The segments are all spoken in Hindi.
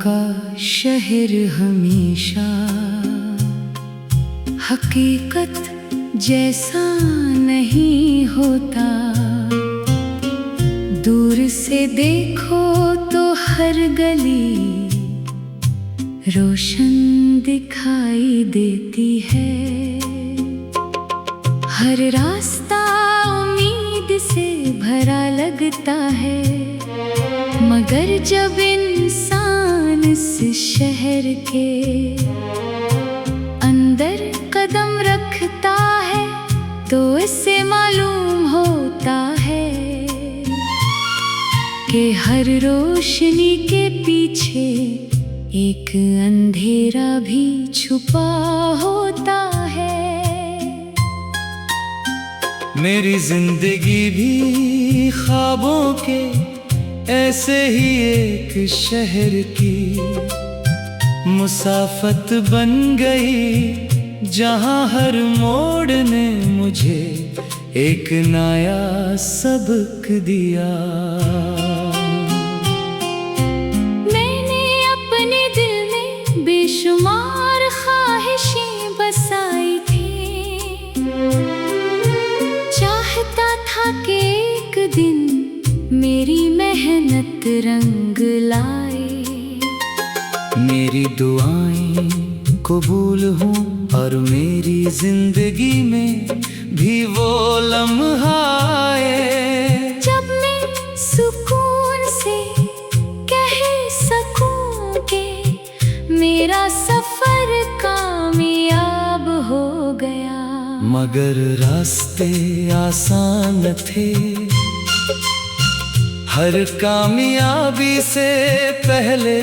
का शहर हमेशा हकीकत जैसा नहीं होता। दूर से देखो तो हर गली रोशन दिखाई देती है। हर रास्ता उम्मीद से भरा लगता है, मगर जब इंसान इस शहर के अंदर कदम रखता है तो इससे मालूम होता है कि हर रोशनी के पीछे एक अंधेरा भी छुपा होता है। मेरी जिंदगी भी ख्वाबों के ऐसे ही एक शहर की मुसाफत बन गई, जहां हर मोड़ ने मुझे एक नया सबक दिया। मैंने अपने दिल में बेशुमार ख्वाहिशें बसाई थी, चाहता था कि एक दिन मेरी मेहनत रंग लाए। मेरी दुआएं कबूल हों और मेरी जिंदगी में भी वो लम्हा आए जब मैं सुकून से कह सकूं कि मेरा सफर कामयाब हो गया। मगर रास्ते आसान थे, हर कामयाबी से पहले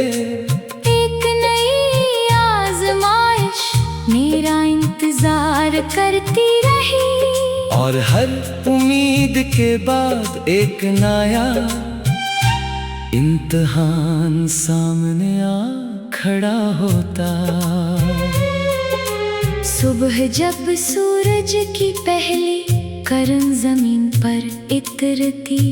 एक नई आजमाइश मेरा इंतजार करती रही। और हर उम्मीद के बाद एक नया इम्तिहान सामने आ खड़ा होता। सुबह जब सूरज की पहली किरण जमीन पर उतरती,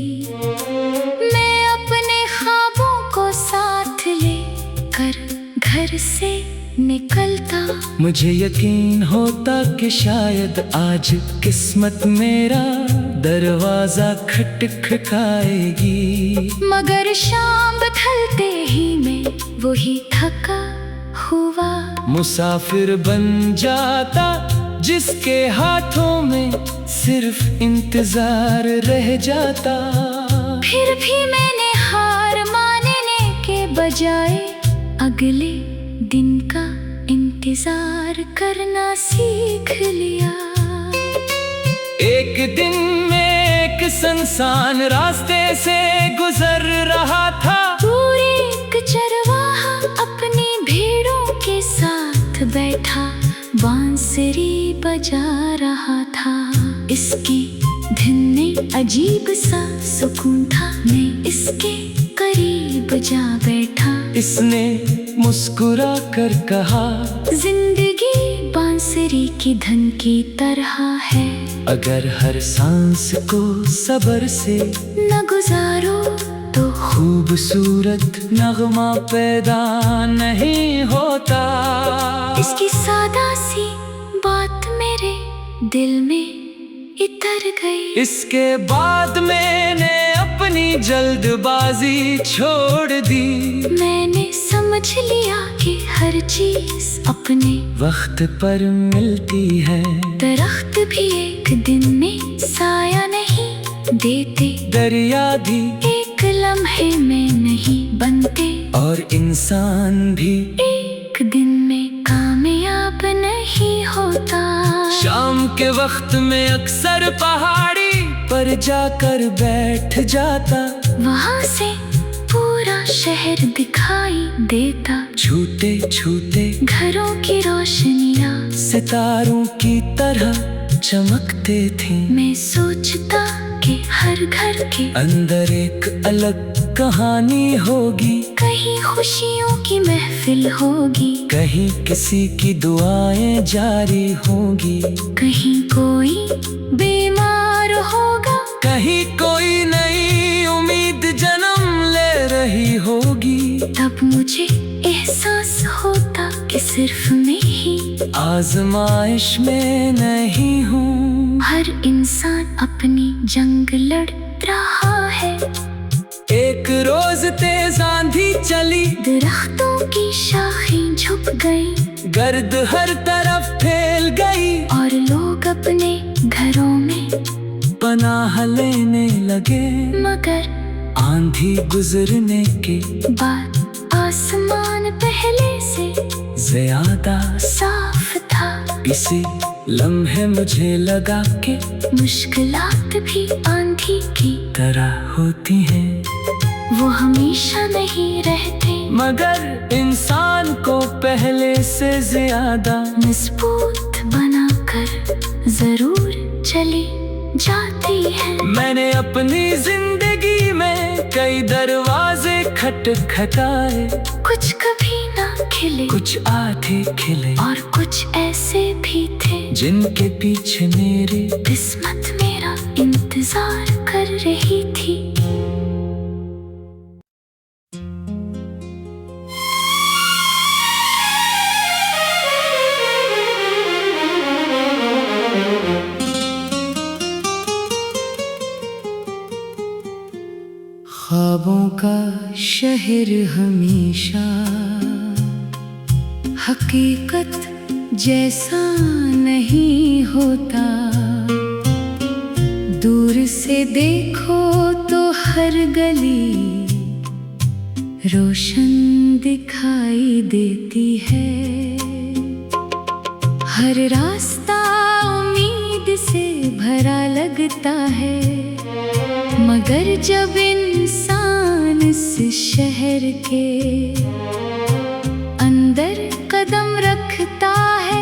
मैं अपने ख्वाबों को साथ लेकर घर से निकलता। मुझे यकीन होता कि शायद आज किस्मत मेरा दरवाजा खटखटाएगी, मगर शाम ढलते ही मैं वही थका हुआ मुसाफिर बन जाता, जिसके हाथों में सिर्फ इंतजार रह जाता। फिर भी मैंने हार मानने के बजाय अगले दिन का इंतजार करना सीख लिया। एक दिन मैं एक सुनसान रास्ते से गुजर रहा था। दूर एक चरवाहा अपनी भेड़ों के साथ बैठा बांसुरी बजा रहा था। इसकी धुन में अजीब सा सुकून था। मैं इसके करीब जा बैठा। इसने मुस्कुरा कर कहा, जिंदगी बांसुरी की धुन की तरह है, अगर हर सांस को सब्र से न गुजारो तो खूबसूरत नगमा पैदा नहीं होता। इसकी सादा सी बात मेरे दिल में इतर गई। इसके बाद मैंने अपनी जल्दबाजी छोड़ दी। मैंने समझ लिया कि हर चीज अपने वक्त पर मिलती है। दरख्त भी एक दिन में साया नहीं देते, दरिया भी एक लम्हे में नहीं बनते, और इंसान भी एक दिन में कामयाब नहीं होता। शाम के वक्त में अक्सर पहाड़ी पर जाकर बैठ जाता। वहाँ से पूरा शहर दिखाई देता। छूटे छूटे घरों की रोशनियाँ सितारों की तरह चमकते थे। मैं सोचता कि हर घर के अंदर एक अलग कहानी होगी। कहीं खुशियों की महफिल होगी, कहीं किसी की दुआएं जारी होंगी, कहीं कोई बीमार होगा, कहीं कोई नई उम्मीद जन्म ले रही होगी। तब मुझे एहसास होता कि सिर्फ मैं ही आजमाइश में नहीं हूँ। हर इंसान अपनी जंग लड़ रहा है। एक रोज तेज आंधी चली, दरख्तों की शाखें झुक गई, गर्द हर तरफ फैल गई, और लोग अपने घरों में पनाह लेने लगे। मगर आंधी गुजरने के बाद आसमान पहले से ज्यादा साफ था। किसी लम्हे मुझे लगा कि मुश्किलात भी आंधी की तरह होती हैं, वो हमेशा नहीं रहते, मगर इंसान को पहले से ज्यादा मजबूत बनाकर जरूर चली जाती है। मैंने अपनी जिंदगी में कई दरवाजे खटखटाए, कुछ कभी ना खिले, कुछ आधे खिले, और कुछ ऐसे भी थे जिनके पीछे मेरी किस्मत मेरा इंतजार कर रही थी। ख्वाबों का शहर हमेशा हकीकत जैसा नहीं होता। दूर से देखो तो हर गली रोशन दिखाई देती है, हर रास्ता उम्मीद से भरा लगता है, मगर जब इंसान इस शहर के अंदर कदम रखता है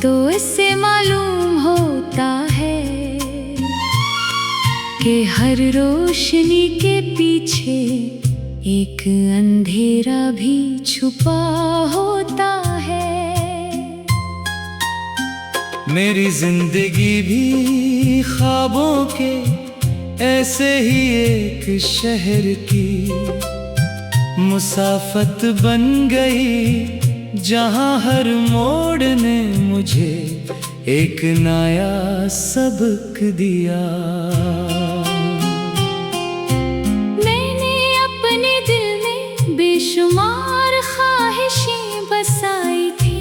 तो इससे मालूम होता है कि हर रोशनी के पीछे एक अंधेरा भी छुपा होता है। मेरी जिंदगी भी ख्वाबों के ऐसे ही एक शहर की मुसाफत बन गई, जहां हर मोड़ ने मुझे एक नया सबक दिया। मैंने अपने दिल में बेशुमार ख्वाहिशें बसाई थी,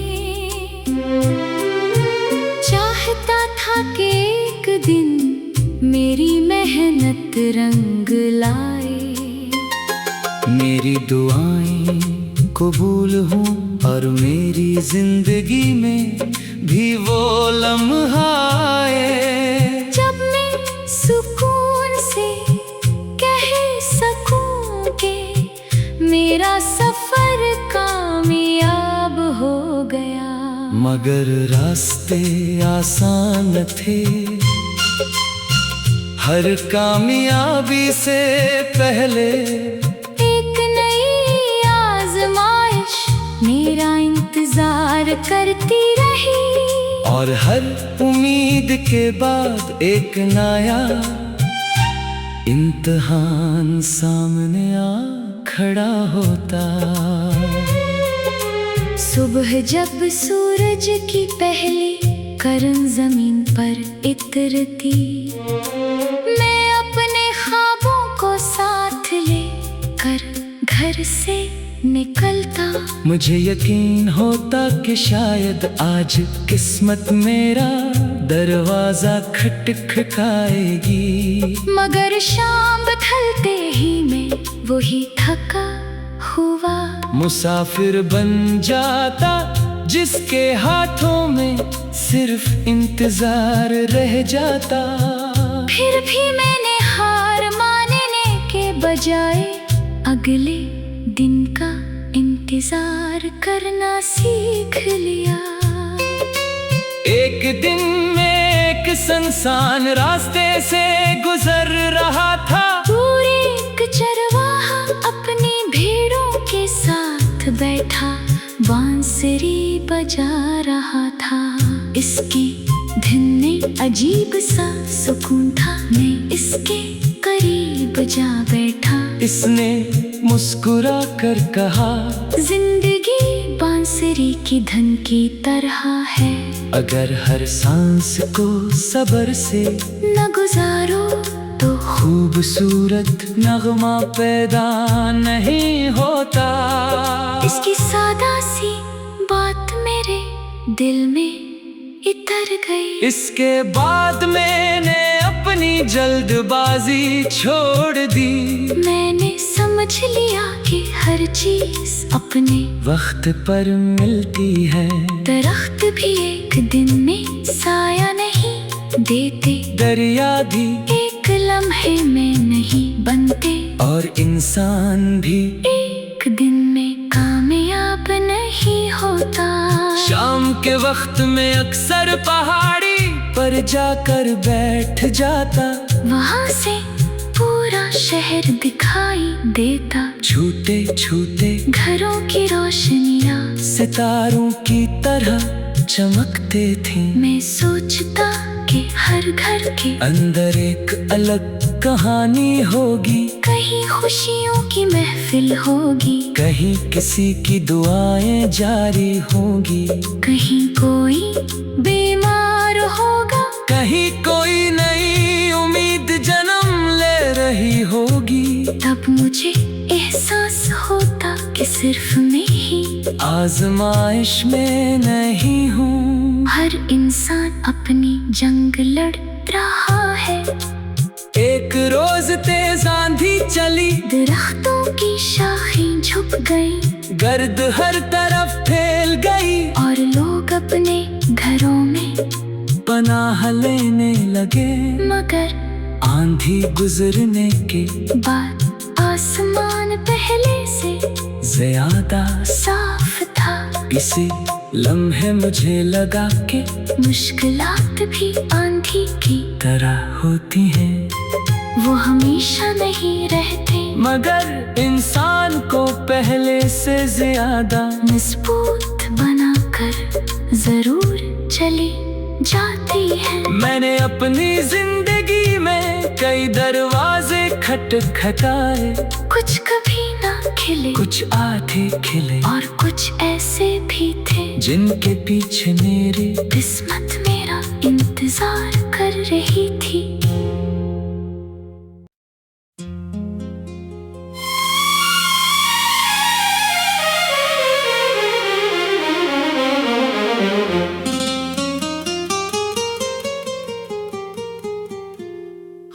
चाहता था कि एक दिन मेरी मेहनत रंग लाए, मेरी दुआएं कबूल हों और मेरी जिंदगी में भी वो लम्हा आए जब मैं सुकून से कह सकूं कि मेरा सफर कामयाब हो गया। मगर रास्ते आसान थे, हर कामयाबी से पहले एक नई आजमाइश मेरा इंतजार करती रही, और हर उम्मीद के बाद एक नया इम्तिहान सामने आ खड़ा होता। सुबह जब सूरज की पहली किरण जमीन पर इतरती, मैं अपने ख्वाबों को साथ ले कर घर से निकलता। मुझे यकीन होता कि शायद आज किस्मत मेरा दरवाजा खटखटाएगी, मगर शाम ढलते ही मैं वही थका हुआ मुसाफिर बन जाता, जिसके हाथों में सिर्फ इंतजार रह जाता। फिर भी मैंने हार मानने के बजाय अगले दिन का इंतजार करना सीख लिया। एक दिन में एक सुनसान रास्ते से गुजर रहा था, दूर एक चरवाहा अपनी भेड़ों के साथ बैठा बांसुरी बजा रहा था। इसकी धुन में अजीब सा सुकून था, मैं इसके करीब जा बैठा। इसने मुस्कुरा कर कहा, जिंदगी बांसुरी की धन की तरह है, अगर हर सांस को सब्र से न गुजारो तो खूबसूरत नगमा पैदा नहीं होता। इसकी सादा सी बात मेरे दिल में इतर गई। इसके बाद मैंने अपनी जल्दबाजी छोड़ दी। मैंने समझ लिया कि हर चीज अपने वक्त पर मिलती है, दरख्त भी एक दिन में साया नहीं देते, दरिया भी एक लम्हे में नहीं बनते, और इंसान भी एक दिन में कामयाब नहीं होता। शाम के वक्त में अक्सर पहाड़ी पर जाकर बैठ जाता, वहाँ से पूरा शहर दिखाई देता, छूटे छूटे घरों की रोशनियाँ सितारों की तरह चमकते थे। मैं सोचता कि हर घर के अंदर एक अलग कहानी होगी, कहीं खुशियों की महफिल होगी, कहीं किसी की दुआएं जारी होंगी, कहीं कोई बीमार होगा, कहीं कोई नई उम्मीद जन्म ले रही होगी। तब मुझे एहसास होता कि सिर्फ मैं ही आजमाइश में नहीं हूँ, हर इंसान अपनी जंग लड़ रहा है। एक रोज तेज आंधी चली, दरख्तों की शाखें झुक गई, गर्द हर तरफ फैल गई, और लोग अपने घरों में पनाह लेने लगे। मगर आंधी गुजरने के बाद आसमान पहले से ज्यादा साफ था। किसी लम्हे मुझे लगा कि मुश्किलात भी आंधी की तरह होती हैं, वो हमेशा नहीं रहते, मगर इंसान को पहले से ज्यादा मजबूत बनाकर जरूर चली जाती है। मैंने अपनी जिंदगी में कई दरवाजे खटखटाए, कुछ कभी ना खिले, कुछ आधे खिले, और कुछ ऐसे भी थे जिनके पीछे मेरी किस्मत मेरा इंतजार कर रही थी।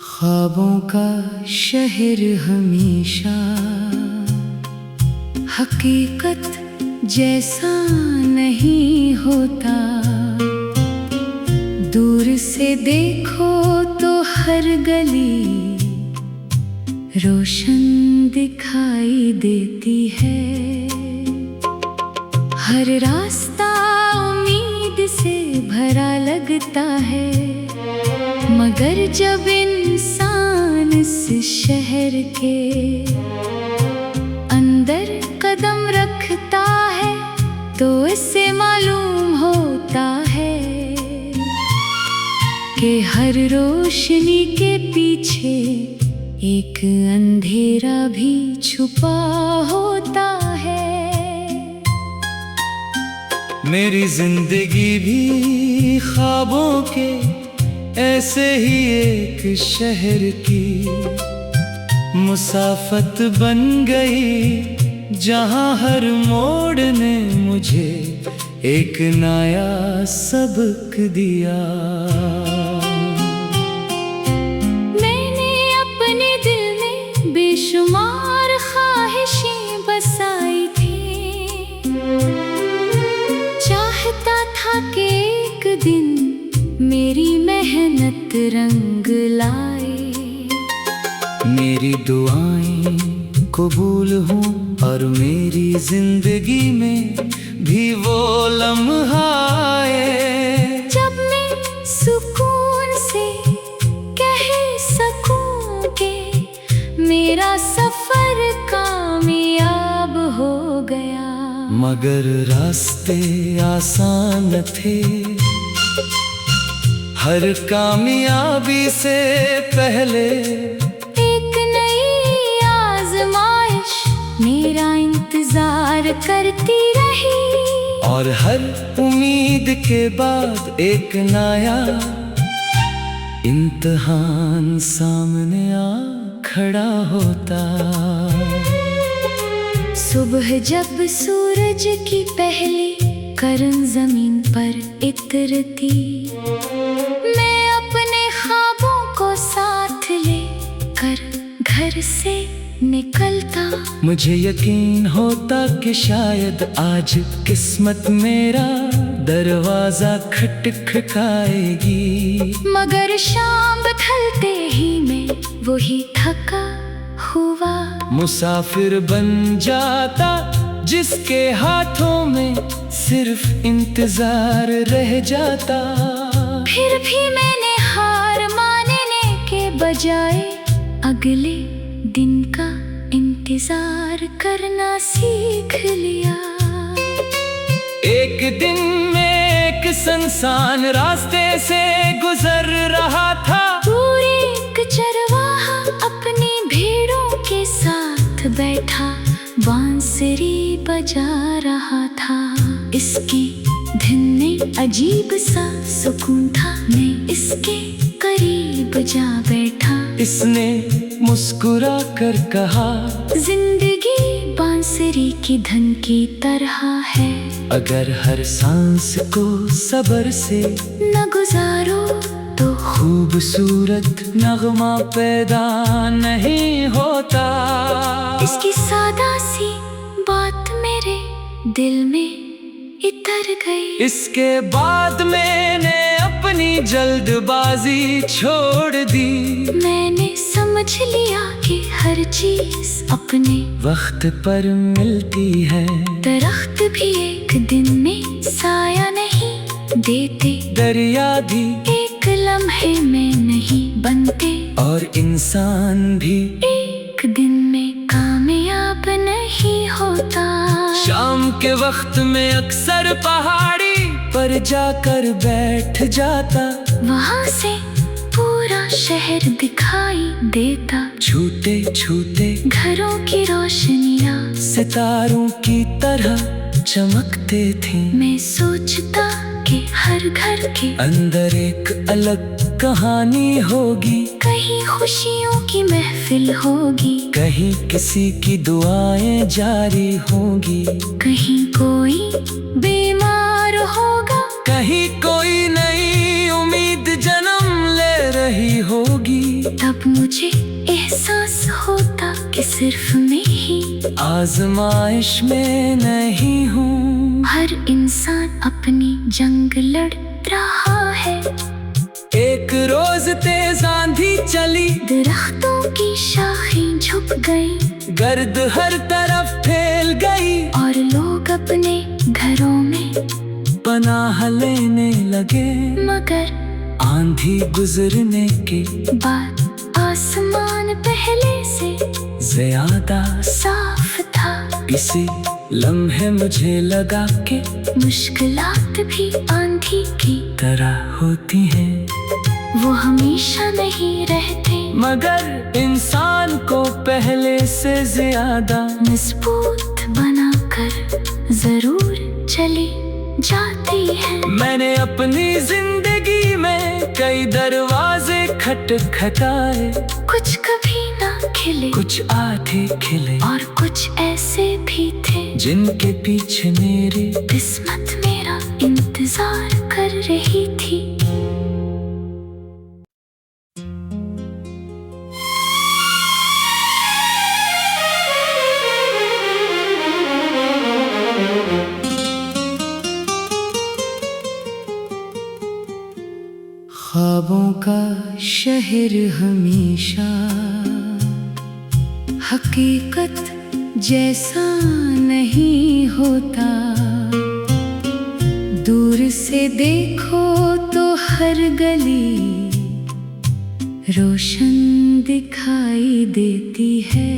ख्वाबों का शहर हमेशा हकीकत जैसा नहीं होता, दूर से देखो तो हर गली रोशन दिखाई देती है, हर रास्ता उम्मीद से भरा लगता है, मगर जब इंसान इस शहर के अंदर कदम रखता है तो इससे मालूम होता है कि हर रोशनी के पीछे एक अंधेरा भी छुपा होता है। मेरी जिंदगी भी ख्वाबों के ऐसे ही एक शहर की मुसाफत बन गई, जहां हर मोड़ ने मुझे एक नया सबक दिया। मैंने अपने दिल में बेशुमार ख्वाहिशें बसाई थी, चाहता था कि एक दिन मेरी मेहनत रंग लाए, मेरी दुआएं कबूल हों और मेरी जिंदगी में भी वो लम्हा आए जब मैं सुकून से कह सकूं कि मेरा सफर कामयाब हो गया। मगर रास्ते आसान थे, हर कामयाबी से पहले एक नई आजमाइश तेरा इंतजार करती रही। और हर उम्मीद के बाद एक नया इम्तिहान सामने आ खड़ा होता। सुबह जब सूरज की पहली किरण जमीन पर इतरती, मैं अपने ख्वाबों को साथ ले कर घर से निकलता। मुझे यकीन होता कि शायद आज किस्मत मेरा दरवाजा खटखटाएगी। मगर शाम ढलते ही मैं वही थका हुआ मुसाफिर बन जाता, जिसके हाथों में सिर्फ इंतजार रह जाता। फिर भी मैंने हार मानने के बजाय अगले दिन का इंतजार करना सीख लिया। एक दिन मैं एक सुनसान रास्ते से गुजर रहा था। दूर एक चरवाहा अपनी भेड़ों के साथ बैठा बांसुरी बजा रहा था। इसकी धुन में अजीब सा सुकून था। मैं इसके करीब जा बैठा। इसने मुस्कुरा कर कहा, जिंदगी बांसुरी की धुन की तरह है। अगर हर सांस को सब्र से न गुजारो तो खूबसूरत नगमा पैदा नहीं होता। इसकी सादा सी बात मेरे दिल में इतर गई। इसके बाद मैंने अपनी जल्दबाजी छोड़ दी। मैंने समझ लिया कि हर चीज अपने वक्त पर मिलती है। दरख्त भी एक दिन में साया नहीं देते, दरिया भी एक लम्हे में नहीं बनते, और इंसान भी एक दिन में कामयाब नहीं होता। शाम के वक्त में अक्सर पहाड़ी पर जाकर बैठ जाता। वहाँ से पूरा शहर दिखाई देता। छोटे छोटे घरों की रोशनियाँ सितारों की तरह चमकते थे। मैं सोचता कि हर घर के अंदर एक अलग कहानी होगी। कहीं खुशियों की महफिल होगी, कहीं किसी की दुआएं जारी होंगी। कहीं कोई बीमार होगा, कहीं कोई नई उम्मीद जन्म ले रही होगी। तब मुझे एहसास होता कि सिर्फ मैं ही आजमाइश में नहीं हूँ। हर इंसान अपनी जंग लड़ रहा है। एक रोज तेज आंधी चली, दरख्तों की शाखें झुक गई, गर्द हर तरफ फैल गई, और लोग अपने घरों में पनाह लेने लगे। मगर आंधी गुजरने के बाद आसमान पहले से ज्यादा साफ था। इसी लम्हे मुझे लगा कि मुश्किलात भी आंधी की तरह होती हैं। वो हमेशा नहीं रहते, मगर इंसान को पहले से ज्यादा मजबूत बनाकर जरूर चली जाती है। मैंने अपनी जिंदगी में कई दरवाजे खटखटाए। कुछ कभी ना खिले, कुछ आधे खिले, और कुछ ऐसे भी थे जिनके पीछे मेरी किस्मत मेरा इंतजार कर रही थी। ख्वाबों का शहर हमेशा हकीकत जैसा नहीं होता। दूर से देखो तो हर गली रोशन दिखाई देती है।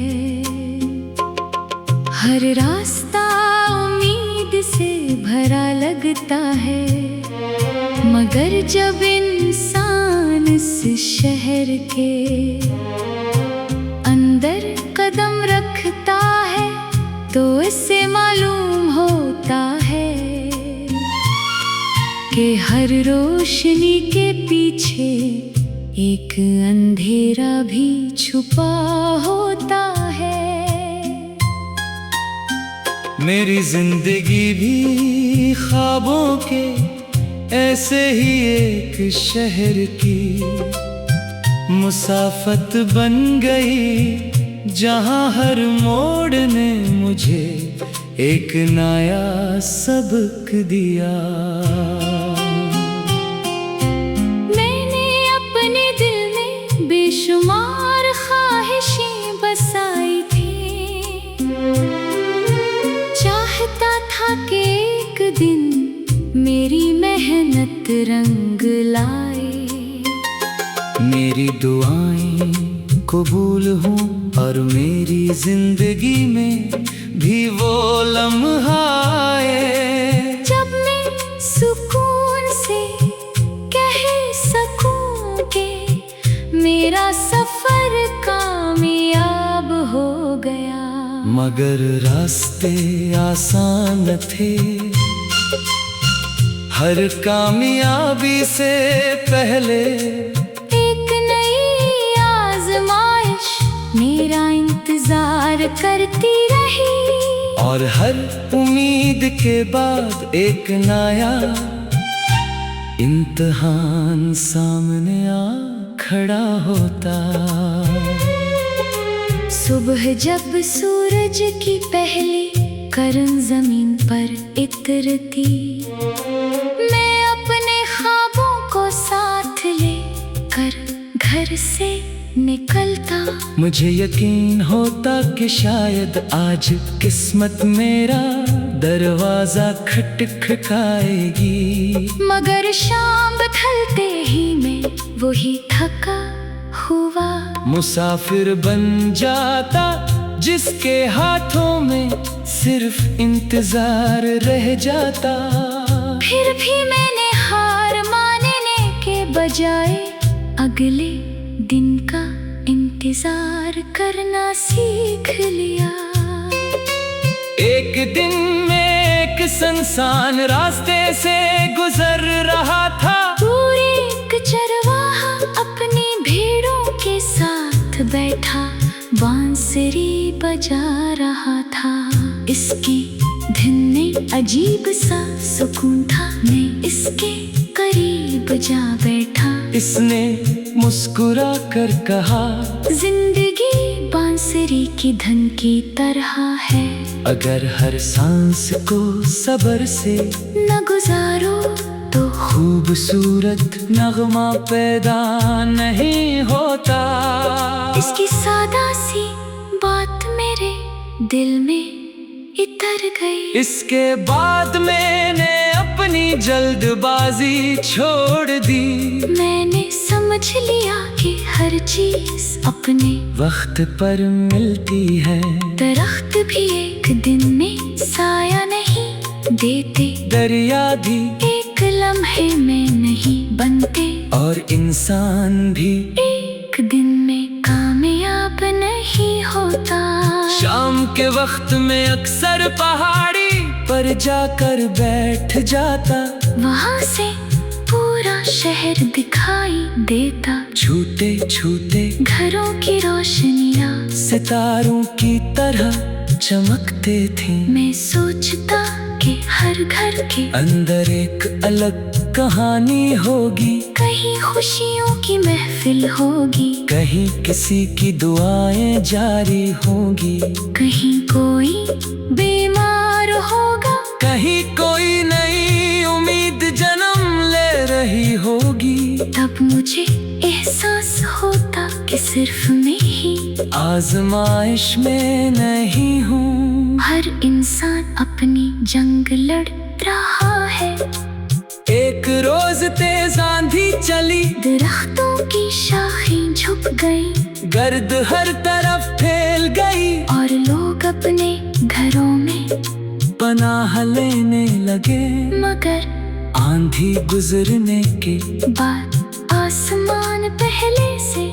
हर रास्ता उम्मीद से भरा लगता है, मगर जब इंसान इस शहर के अंदर कदम रखता है से मालूम होता है कि हर रोशनी के पीछे एक अंधेरा भी छुपा होता है। मेरी जिंदगी भी ख्वाबों के ऐसे ही एक शहर की मुसाफत बन गई, जहां हर मोड़ ने मुझे एक नया सबक दिया। मैंने अपने दिल में बेशुमार ख्वाहिशें बसाई थी, चाहता था कि एक दिन मेरी मेहनत रंग लाए। मेरी दुआएं कबूल हों और मेरी जिंदगी में भी वो लम्हा आए जब मैं सुकून से कह सकूं कि मेरा सफर कामयाब हो गया। मगर रास्ते आसान न थे, हर कामयाबी से पहले एक नई आजमाइश मेरा इंतजार करती रही, और हर उम्मीद के बाद एक नया इम्तिहान सामने आ खड़ा होता। सुबह जब सूरज की पहली किरण जमीन पर इतरती, मैं अपने ख्वाबों को साथ ले कर घर से निकलता। मुझे यकीन होता कि शायद आज किस्मत मेरा दरवाजा खटखटाएगी, मगर शाम ढलते ही मैं वही थका हुआ मुसाफिर बन जाता, जिसके हाथों में सिर्फ इंतजार रह जाता। फिर भी मैंने हार मानने के बजाय अगले दिन का इंतजार करना सीख लिया। एक दिन मैं एक सुनसान रास्ते से गुजर रहा था, दूर एक चरवाहा अपनी भेड़ों के साथ बैठा बांसुरी बजा रहा था। इसकी धुन में अजीब सा सुकून था, मैं इसके करीब जा बैठा। इसने मुस्कुरा कर कहा, जिंदगी बांसुरी की धुन की तरह है, अगर हर सांस को सब्र से न गुजारो तो खूबसूरत नगमा पैदा नहीं होता। इसकी सादा सी बात मेरे दिल में इतर गई। इसके बाद मैंने अपनी जल्दबाजी छोड़ दी, मैंने समझ लिया कि हर चीज अपने वक्त पर मिलती है। दरख्त भी एक दिन में साया नहीं देते, दरिया भी एक लम्हे में नहीं बनते, और इंसान भी एक दिन में कामयाब नहीं होता। शाम के वक्त में अक्सर पहाड़ी पर जाकर बैठ जाता, वहाँ से पूरा शहर दिखाई देता। छोटे छोटे घरों की रोशनियाँ सितारों की तरह चमकते थे। मैं सोचता कि हर घर के अंदर एक अलग कहानी होगी, कहीं खुशियों की महफिल होगी, कहीं किसी की दुआएं जारी होंगी, कहीं कोई बीमार होगा, कहीं कोई नई उम्मीद जन्म ले रही होगी। तब मुझे एहसास होता कि सिर्फ मैं ही आजमाइश में नहीं हूँ, हर इंसान अपनी जंग लड़ रहा है। एक रोज तेज आंधी चली, दरख्तों की शाखें झुक गई, गर्द हर तरफ फैल गई, और लोग अपने घरों में पनाह लेने लगे। मगर आंधी गुजरने के बाद आसमान पहले से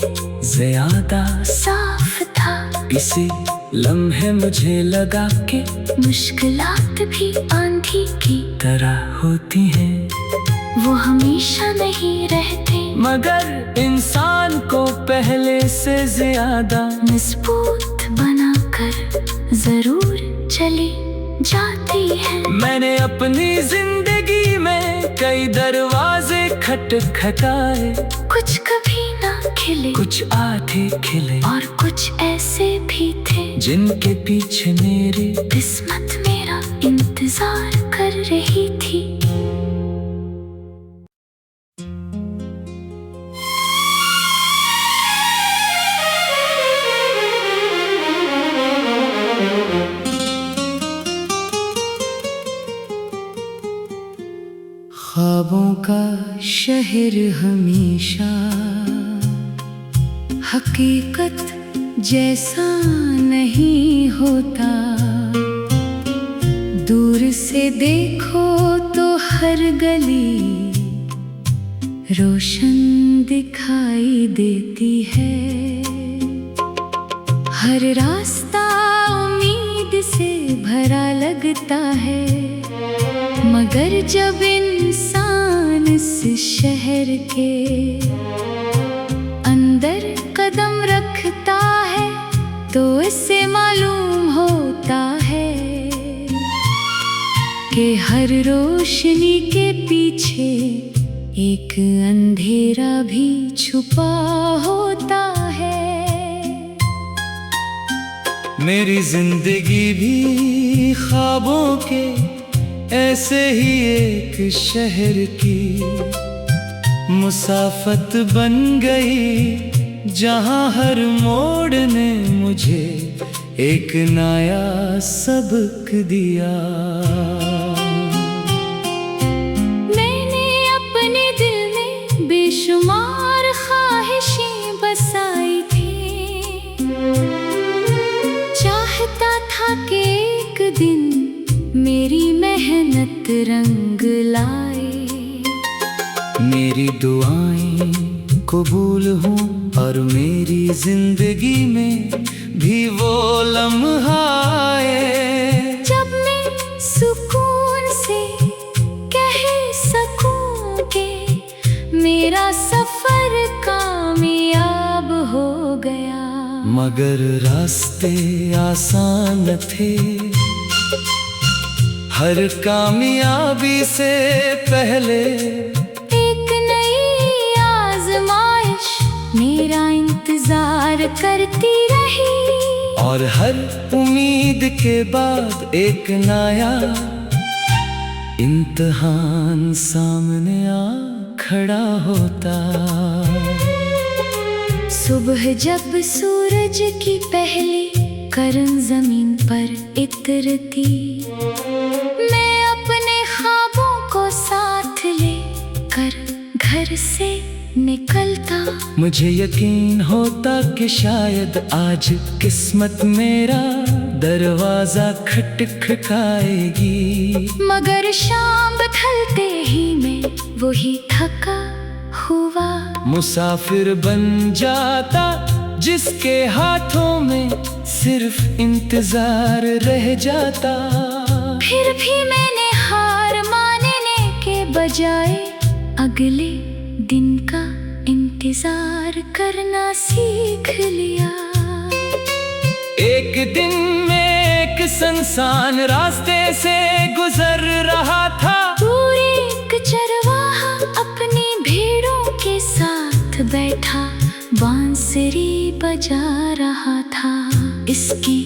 ज्यादा साफ था। किसी लम्हे मुझे लगा के मुश्किलात भी आंधी की तरह होती हैं, वो हमेशा नहीं रहते, मगर इंसान को पहले से ज्यादा मजबूत बनाकर जरूर चली जाती है। मैंने अपनी जिंदगी में कई दरवाजे खटखटाए, कुछ कभी ना खिले, कुछ आधे खिले, और कुछ ऐसे भी थे जिनके पीछे मेरी किस्मत मेरा इंतजार कर रही थी। ख्वाबों का शहर हमेशा हकीकत जैसा नहीं होता, दूर से देखो तो हर गली रोशन दिखाई देती है, हर रास्ता उम्मीद से भरा लगता है, मगर जब इंसान इस शहर के अंदर कदम रखता है तो इससे मालूम होता है कि हर रोशनी के पीछे एक अंधेरा भी छुपा होता है। मेरी जिंदगी भी ख्वाबों के ऐसे ही एक शहर की मुसाफत बन गई, जहां हर मोड़ ने मुझे एक नया सबक दिया। मैंने अपने दिल में बेशुमार ख्वाहिशें बसाई थी, चाहता था कि एक दिन मेरी मेहनत रंग लाए, मेरी दुआएं कबूल हों और मेरी जिंदगी में भी वो लम्हा आए जब मैं सुकून से कह सकूं कि मेरा सफर कामयाब हो गया। मगर रास्ते आसान थे, हर कामयाबी से पहले एक नई आजमाइश मेरा इंतजार करती रही, और हर उम्मीद के बाद एक नया इम्तिहान सामने आ खड़ा होता। सुबह जब सूरज की पहली किरण जमीन पर इतरती, मैं अपने ख्वाबों को साथ ले कर घर से निकलता। मुझे यकीन होता कि शायद आज किस्मत मेरा दरवाजा खटखटाएगी, मगर शाम ढलते ही मैं वही थका हुआ मुसाफिर बन जाता, जिसके हाथों में सिर्फ इंतजार रह जाता। फिर भी मैंने हार मानने के बजाय अगले दिन का इंतजार करना सीख लिया। एक दिन मैं एक सुनसान रास्ते से गुजर रहा था, दूर एक चरवाहा अपनी भेड़ों के साथ बैठा बांसुरी बजा रहा था। इसकी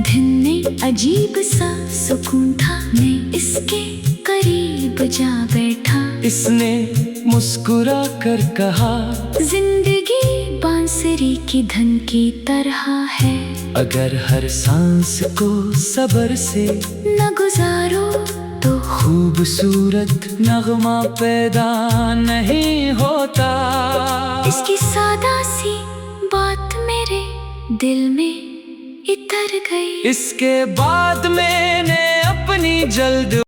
धुन में अजीब सा सुकून था, मैं इसके करीब जा बैठा। इसने मुस्कुरा कर कहा, जिंदगी बांसुरी की धुन की तरह है, अगर हर सांस को सब्र से न गुजारो तो खूबसूरत नगमा पैदा नहीं होता। इसकी सादा सी बात मेरे दिल में इतर गई। इसके बाद मैंने अपनी जल्द